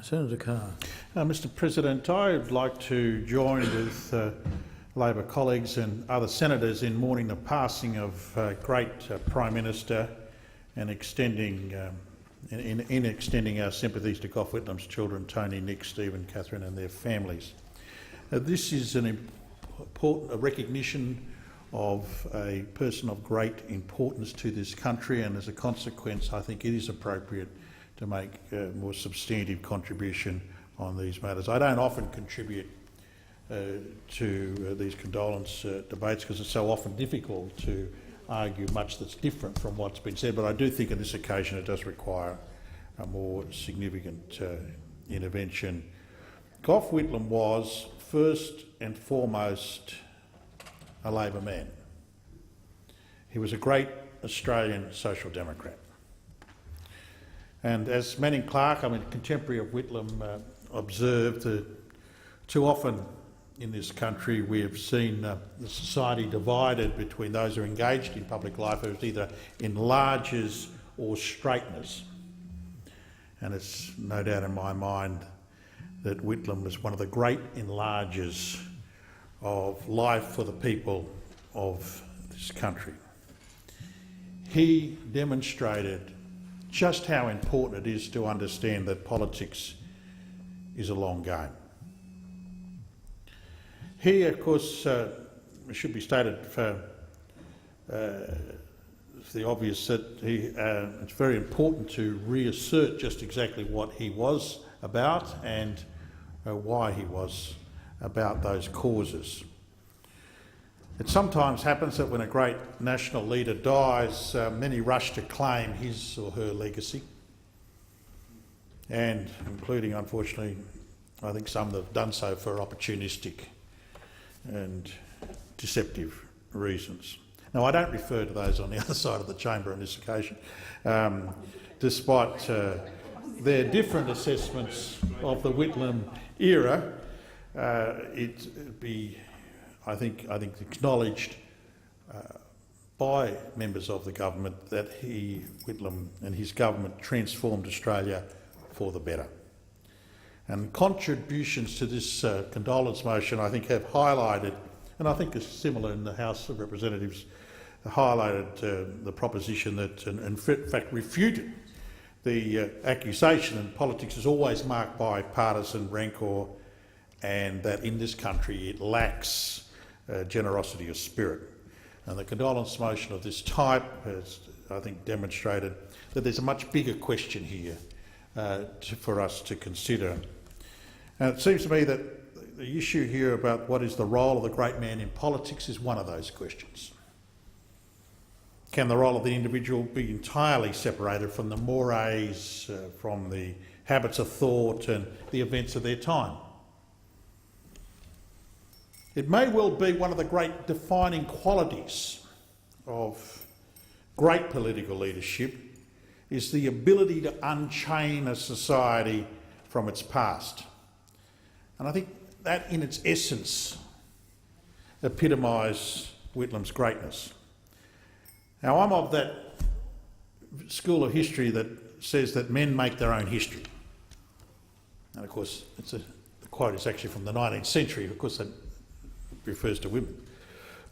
Senator Carr. Mr President, I'd like to join with Labor colleagues and other senators in mourning the passing of a great Prime Minister and extending our sympathies to Gough Whitlam's children, Tony, Nick, Stephen, Catherine and their families. This is an important recognition of a person of great importance to this country, and as a consequence I think it is appropriate to make a more substantive contribution on these matters. I don't often contribute to these condolence debates because it's so often difficult to argue much that's different from what's been said, but I do think on this occasion it does require a more significant intervention. Gough Whitlam was first and foremost a Labor man. He was a great Australian Social Democrat. And as Manning Clark, a contemporary of Whitlam, observed, too often in this country we have seen the society divided between those who are engaged in public life as either enlargers or straighteners. And it's no doubt in my mind that Whitlam was one of the great enlargers of life for the people of this country. He demonstrated just how important it is to understand that politics is a long game. He, of course, should be stated for the obvious that it's very important to reassert just exactly what he was about and why he was about those causes. It sometimes happens that when a great national leader dies, many rush to claim his or her legacy, and including, unfortunately, I think some that have done so for opportunistic and deceptive reasons. Now, I don't refer to those on the other side of the chamber on this occasion, despite their different assessments of the Whitlam era. It'd be, I think acknowledged by members of the government that Whitlam and his government transformed Australia for the better. And contributions to this condolence motion I think have highlighted, and I think it's similar in the House of Representatives, highlighted the proposition that, and in fact refuted the accusation that politics is always marked by partisan rancour, and that in this country it lacks generosity of spirit. And the condolence motion of this type has, I think, demonstrated that there's a much bigger question here for us to consider. And it seems to me that the issue here about what is the role of the great man in politics is one of those questions. Can the role of the individual be entirely separated from the mores, from the habits of thought and the events of their time? It may well be one of the great defining qualities of great political leadership is the ability to unchain a society from its past. And I think that in its essence epitomises Whitlam's greatness. Now, I'm of that school of history that says that men make their own history. And of course, the quote is actually from the 19th century. Of course, that refers to women.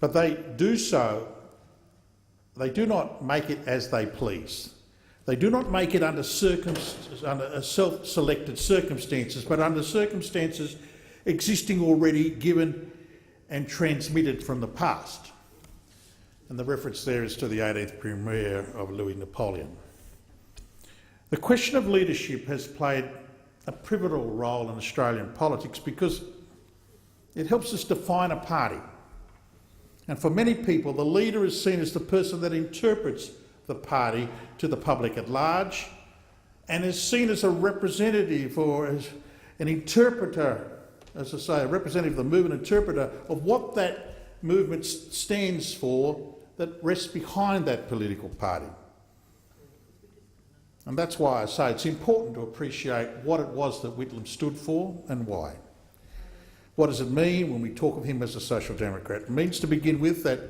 But they do they do not make it as they please. They do not make it under self-selected circumstances, but under circumstances existing already, given and transmitted from the past. And the reference there is to the 18th Premier of Louis Napoleon. The question of leadership has played a pivotal role in Australian politics because it helps us define a party. And for many people, the leader is seen as the person that interprets the party to the public at large and is seen as a representative or as an interpreter, as I say, a representative of the movement, interpreter of what that movement stands for that rests behind that political party. And that's why I say it's important to appreciate what it was that Whitlam stood for and why. What does it mean when we talk of him as a social democrat? It means, to begin with, that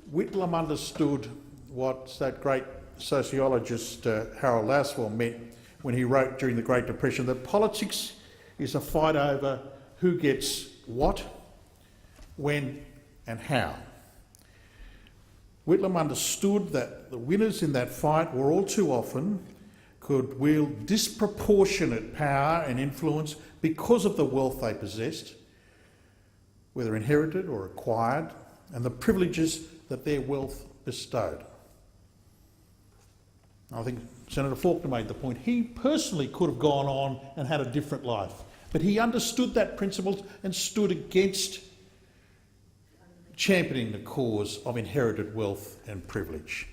Whitlam understood what that great sociologist Harold Laswell meant when he wrote during the Great Depression that politics is a fight over who gets what, when and how. Whitlam understood that the winners in that fight were all too often could wield disproportionate power and influence because of the wealth they possessed, whether inherited or acquired, and the privileges that their wealth bestowed. I think Senator Faulkner made the point. He personally could have gone on and had a different life, but he understood that principle and stood against championing the cause of inherited wealth and privilege.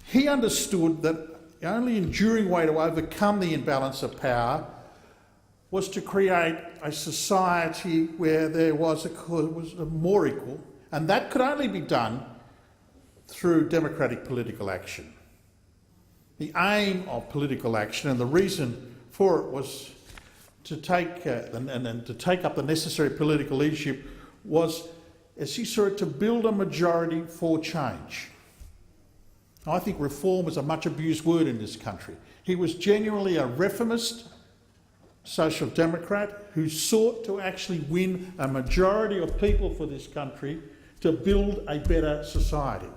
He understood that the only enduring way to overcome the imbalance of power was to create a society where there was a more equal, and that could only be done through democratic political action. The aim of political action and the reason for it was to take to take up the necessary political leadership was, as he saw it, to build a majority for change. I think reform is a much abused word in this country. He was genuinely a reformist social democrat who sought to actually win a majority of people for this country to build a better society.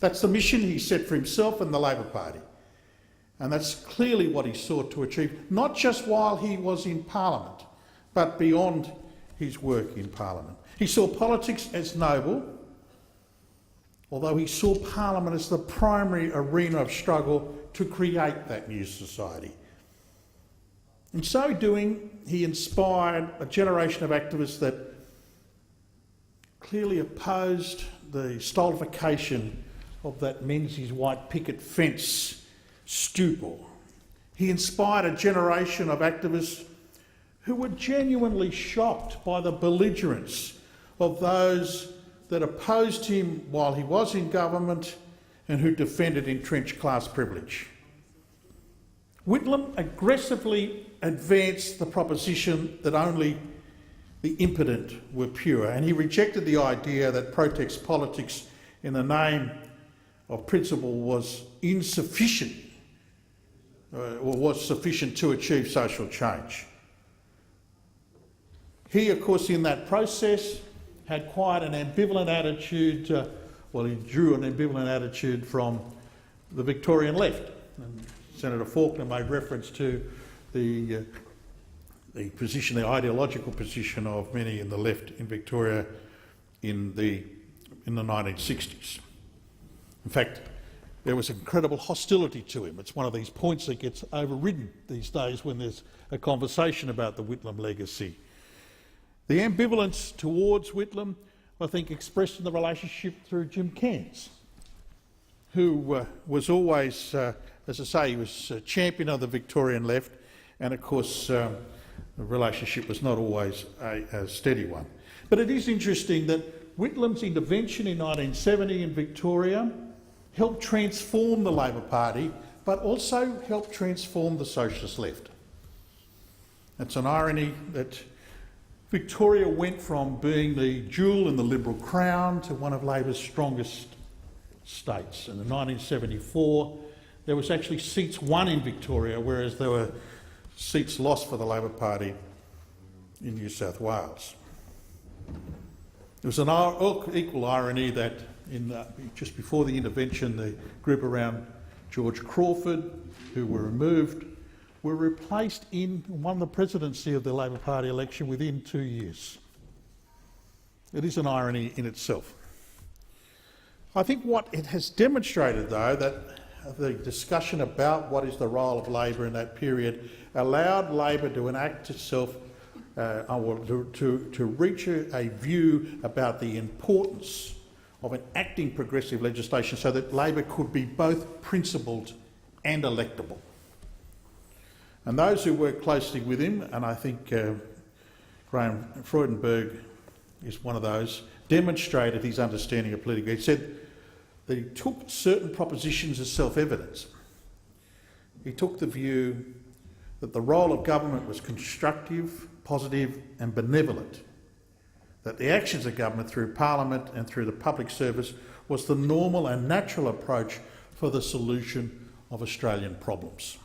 That's the mission he set for himself and the Labor Party. And that's clearly what he sought to achieve, not just while he was in Parliament, but beyond his work in Parliament. He saw politics as noble, although he saw Parliament as the primary arena of struggle to create that new society. In so doing, he inspired a generation of activists that clearly opposed the stultification of that Menzies white picket fence stupor. He inspired a generation of activists who were genuinely shocked by the belligerence of those that opposed him while he was in government and who defended entrenched class privilege. Whitlam aggressively advanced the proposition that only the impotent were pure, and he rejected the idea that protest politics in the name of principle was insufficient or was sufficient to achieve social change. He, of course, in that process had quite an ambivalent attitude, he drew an ambivalent attitude from the Victorian left. And Senator Faulkner made reference to the position, the ideological position of many in the left in Victoria in the 1960s. In fact, there was incredible hostility to him. It's one of these points that gets overridden these days when there's a conversation about the Whitlam legacy. The ambivalence towards Whitlam, I think, expressed in the relationship through Jim Cairns, who was always, as I say, he was a champion of the Victorian left, and of course the relationship was not always a steady one. But it is interesting that Whitlam's intervention in 1970 in Victoria helped transform the Labor Party, but also helped transform the socialist left. It's an irony that Victoria went from being the jewel in the Liberal crown to one of Labor's strongest states. And in 1974, there was actually seats won in Victoria, whereas there were seats lost for the Labor Party in New South Wales. It was an equal irony that just before the intervention, the group around George Crawford, who were removed, were replaced in won the presidency of the Labor Party election within 2 years. It is an irony in itself. I think what it has demonstrated, though, that the discussion about what is the role of Labor in that period allowed Labor to enact itself, to reach a view about the importance of enacting progressive legislation so that Labor could be both principled and electable. And those who worked closely with him, and I think Graham Freudenberg is one of those, demonstrated his understanding of politics. He said that he took certain propositions as self-evident. He took the view that the role of government was constructive, positive and benevolent, that the actions of government through Parliament and through the public service was the normal and natural approach for the solution of Australian problems.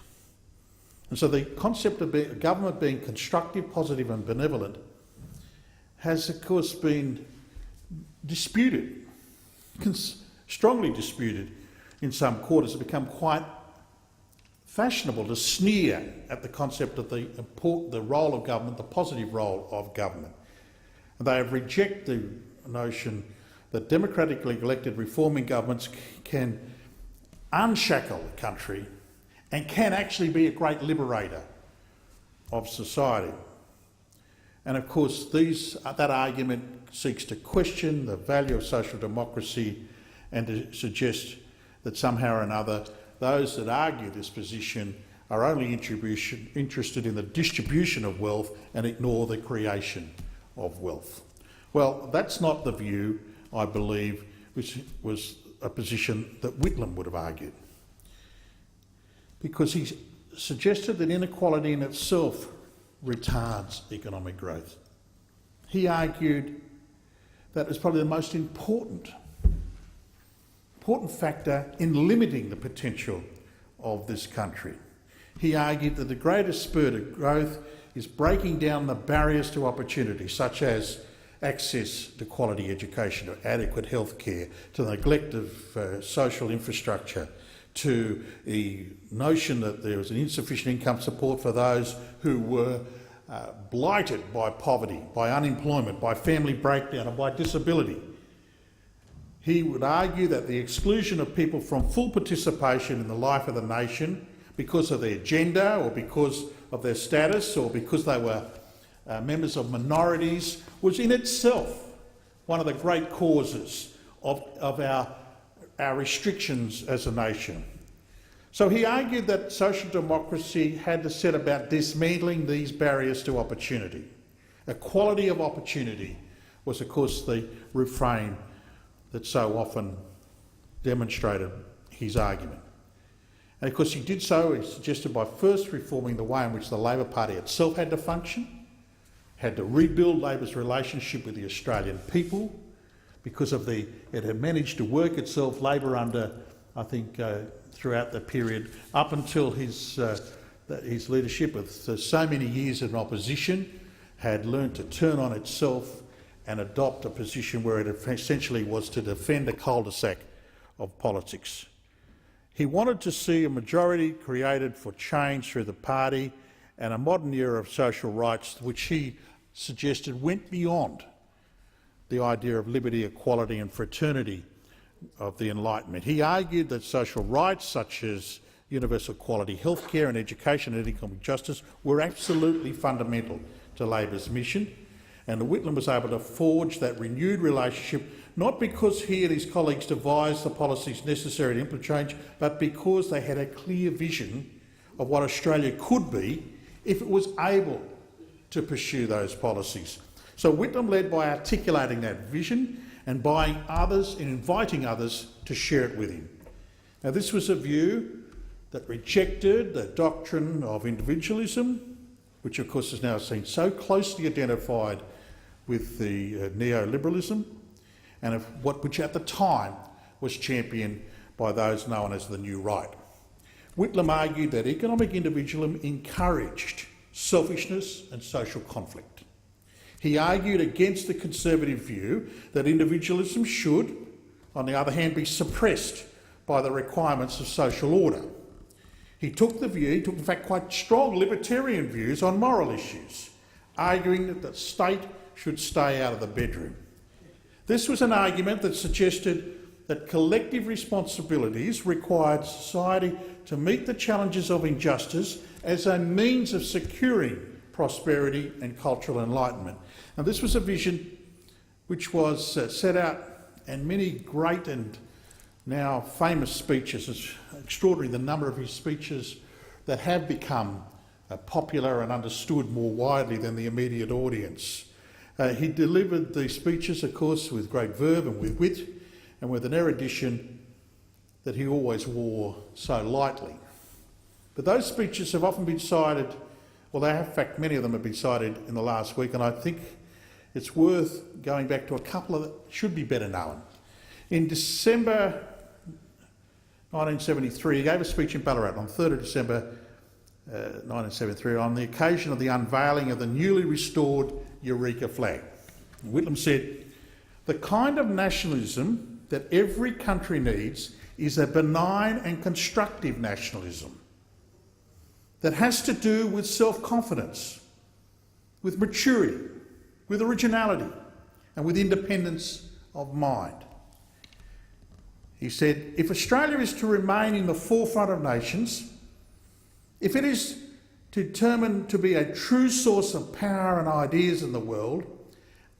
And so the concept of government being constructive, positive and benevolent has of course been disputed, strongly disputed in some quarters. It's become quite fashionable to sneer at the concept of the role of government, the positive role of government. And they have rejected the notion that democratically elected reforming governments can unshackle the country and can actually be a great liberator of society. And of course that argument seeks to question the value of social democracy and to suggest that somehow or another those that argue this position are only interested in the distribution of wealth and ignore the creation of wealth. Well, that's not the view, I believe, which was a position that Whitlam would have argued, because he suggested that inequality in itself retards economic growth. He argued that was probably the most important factor in limiting the potential of this country. He argued that the greatest spur to growth is breaking down the barriers to opportunity, such as access to quality education, to adequate health care, to the neglect of social infrastructure, to the notion that there was an insufficient income support for those who were blighted by poverty, by unemployment, by family breakdown and by disability. He would argue that the exclusion of people from full participation in the life of the nation because of their gender or because of their status or because they were members of minorities was in itself one of the great causes of our restrictions as a nation. So he argued that social democracy had to set about dismantling these barriers to opportunity. Equality of opportunity was, of course, the refrain that so often demonstrated his argument. And of course he did so, he suggested, by first reforming the way in which the Labor Party itself had to function, had to rebuild Labor's relationship with the Australian people, because it had managed to work itself, Labor under, I think, throughout the period up until his leadership of so many years in opposition, had learned to turn on itself and adopt a position where it essentially was to defend a cul-de-sac of politics. He wanted to see a majority created for change through the party and a modern era of social rights, which he suggested went beyond the idea of liberty, equality and fraternity of the Enlightenment. He argued that social rights such as universal quality healthcare and education and economic justice were absolutely fundamental to Labor's mission, and Whitlam was able to forge that renewed relationship not because he and his colleagues devised the policies necessary to implement change, but because they had a clear vision of what Australia could be if it was able to pursue those policies. So Whitlam led by articulating that vision and by others and inviting others to share it with him. Now, this was a view that rejected the doctrine of individualism, which of course is now seen so closely identified with the neoliberalism, and which at the time was championed by those known as the New Right. Whitlam argued that economic individualism encouraged selfishness and social conflict. He argued against the conservative view that individualism should, on the other hand, be suppressed by the requirements of social order. He took in fact quite strong libertarian views on moral issues, arguing that the state should stay out of the bedroom. This was an argument that suggested that collective responsibilities required society to meet the challenges of injustice as a means of securing prosperity and cultural enlightenment. Now, this was a vision which was set out in many great and now famous speeches. It's extraordinary the number of his speeches that have become popular and understood more widely than the immediate audience. He delivered these speeches, of course, with great verve and with wit and with an erudition that he always wore so lightly. But those speeches have often been cited, well, they have, in fact, many of them have been cited in the last week, and I think it's worth going back to a couple that should be better known. In December 1973, he gave a speech in Ballarat on 3rd of December 1973 on the occasion of the unveiling of the newly restored Eureka flag. Whitlam said, "The kind of nationalism that every country needs is a benign and constructive nationalism that has to do with self-confidence, with maturity, with originality, and with independence of mind." He said, "If Australia is to remain in the forefront of nations, if it is determined to be a true source of power and ideas in the world,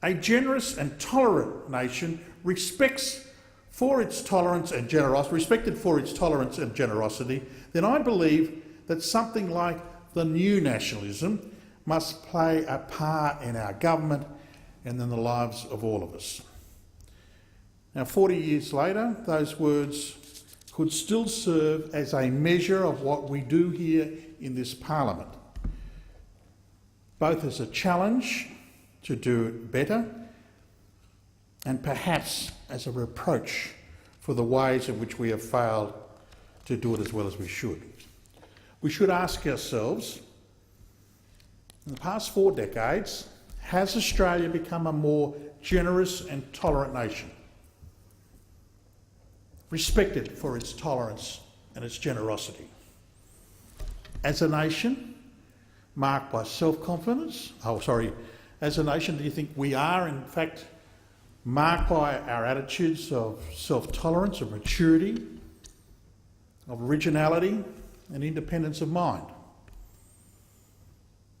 a generous and tolerant nation respected for its tolerance and generosity, then I believe that something like the new nationalism must play a part in our government and in the lives of all of us." Now, 40 years later, those words could still serve as a measure of what we do here in this Parliament, both as a challenge to do it better and perhaps as a reproach for the ways in which we have failed to do it as well as we should. We should ask ourselves, in the past 4 decades, has Australia become a more generous and tolerant nation, respected for its tolerance and its generosity? As a nation marked by self-confidence, as a nation, do you think we are in fact marked by our attitudes of self-tolerance, of maturity, of originality and independence of mind?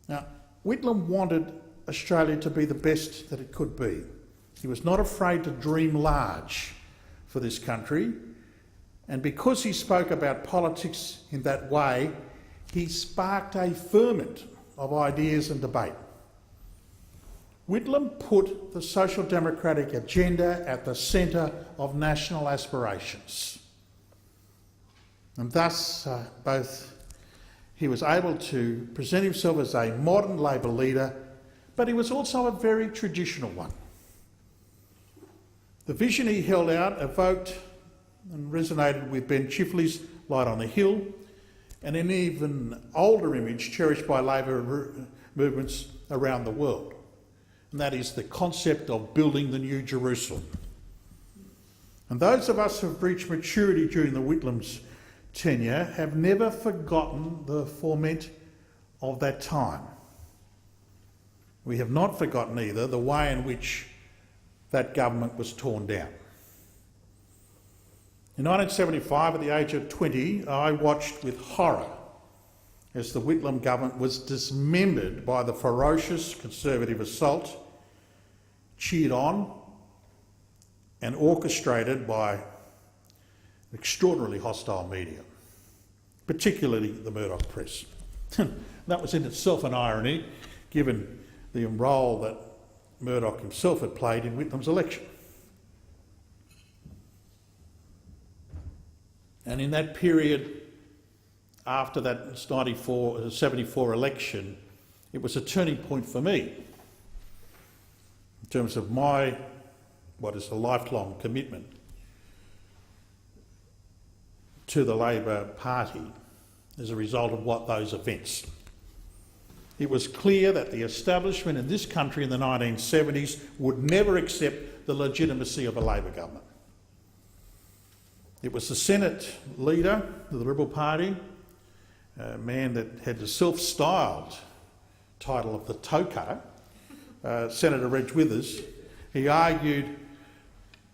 Now, Whitlam wanted Australia to be the best that it could be. He was not afraid to dream large for this country, and because he spoke about politics in that way, he sparked a ferment of ideas and debate. Whitlam put the social democratic agenda at the centre of national aspirations, and thus he was able to present himself as a modern Labor leader, but he was also a very traditional one. The vision he held out evoked and resonated with Ben Chifley's Light on the Hill, and an even older image cherished by Labor movements around the world, and that is the concept of building the New Jerusalem. And those of us who have reached maturity during the Whitlam's tenure have never forgotten the ferment of that time. We have not forgotten either the way in which that government was torn down. In 1975, at the age of 20, I watched with horror as the Whitlam government was dismembered by the ferocious Conservative assault, cheered on and orchestrated by extraordinarily hostile media, particularly the Murdoch press. That was in itself an irony, given the role that Murdoch himself had played in Whitlam's election. And in that period, after that 74 election, it was a turning point for me in terms of what is a lifelong commitment to the Labor Party as a result of those events. It was clear that the establishment in this country in the 1970s would never accept the legitimacy of a Labor government. It was the Senate leader of the Liberal Party, a man that had the self-styled title of the toe-cutter, Senator Reg Withers. He argued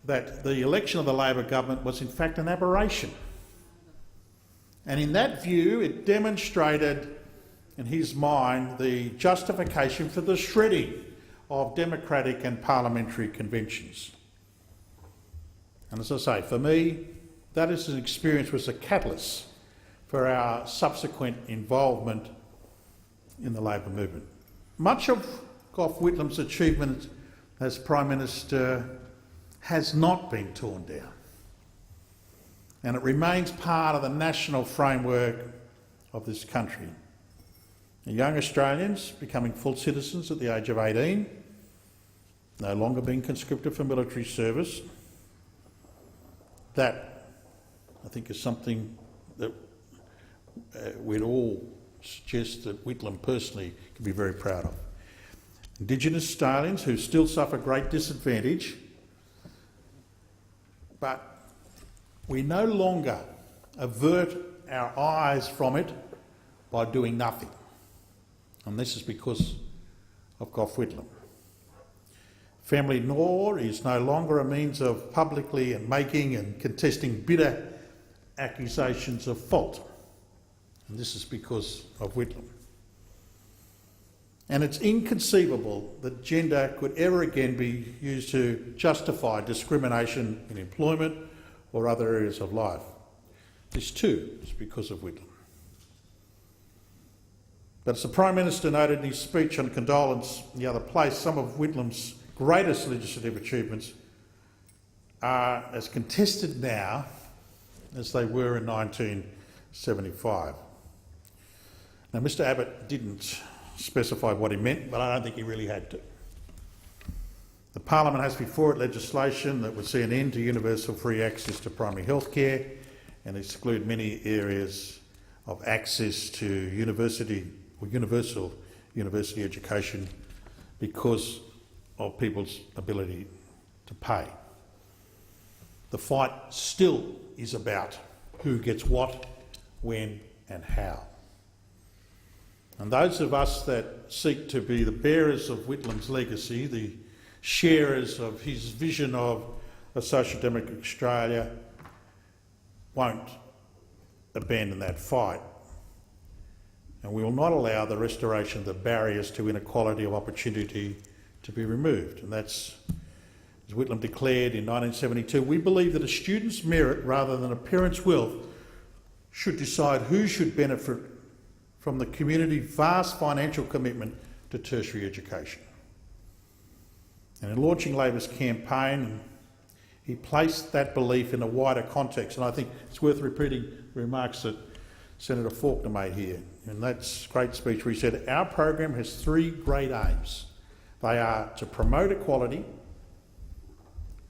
that the election of the Labor government was in fact an aberration. And in that view, it demonstrated, in his mind, the justification for the shredding of democratic and parliamentary conventions. And as I say, for me, that is an experience was a catalyst for our subsequent involvement in the Labor movement. Much of Gough Whitlam's achievement as Prime Minister has not been torn down, and it remains part of the national framework of this country. And young Australians becoming full citizens at the age of 18, no longer being conscripted for military service, that I think is something that we'd all suggest that Whitlam personally can be very proud of. Indigenous Australians who still suffer great disadvantage, but we no longer avert our eyes from it by doing nothing. And this is because of Gough Whitlam. Family law is no longer a means of publicly and making and contesting bitter accusations of fault. And this is because of Whitlam. And it's inconceivable that gender could ever again be used to justify discrimination in employment or other areas of life. This too is because of Whitlam. But as the Prime Minister noted in his speech on condolence in the other place, some of Whitlam's greatest legislative achievements are as contested now as they were in 1975. Now, Mr Abbott didn't specify what he meant, but I don't think he really had to. The Parliament has before it legislation that would see an end to universal free access to primary health care and exclude many areas of access to universal university education because of people's ability to pay. The fight still is about who gets what, when and how. And those of us that seek to be the bearers of Whitlam's legacy, the sharers of his vision of a social democratic Australia, won't abandon that fight. And we will not allow the restoration of the barriers to inequality of opportunity to be removed. And that's, as Whitlam declared in 1972, we believe that a student's merit rather than a parent's wealth should decide who should benefit from the community's vast financial commitment to tertiary education. And in launching Labor's campaign, he placed that belief in a wider context, and I think it's worth repeating the remarks that Senator Faulkner made here. In that great speech where he said, our program has three great aims. They are to promote equality,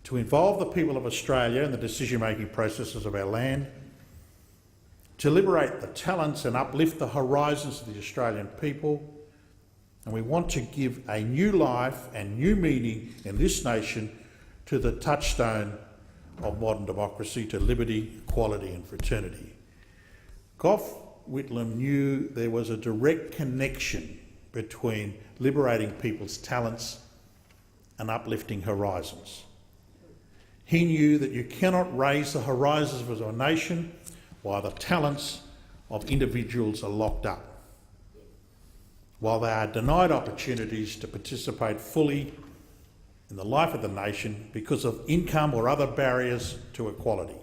to involve the people of Australia in the decision-making processes of our land, to liberate the talents and uplift the horizons of the Australian people, and we want to give a new life and new meaning in this nation to the touchstone of modern democracy, to liberty, equality and fraternity. Gough Whitlam knew there was a direct connection between liberating people's talents and uplifting horizons. He knew that you cannot raise the horizons of a nation while the talents of individuals are locked up, while they are denied opportunities to participate fully in the life of the nation because of income or other barriers to equality.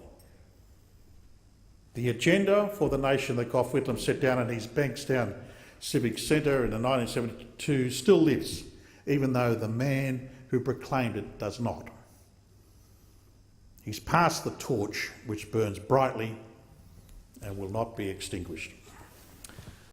The agenda for the nation that Gough Whitlam set down in his Bankstown Civic Centre in 1972 still lives, even though the man who proclaimed it does not. He's passed the torch which burns brightly and will not be extinguished.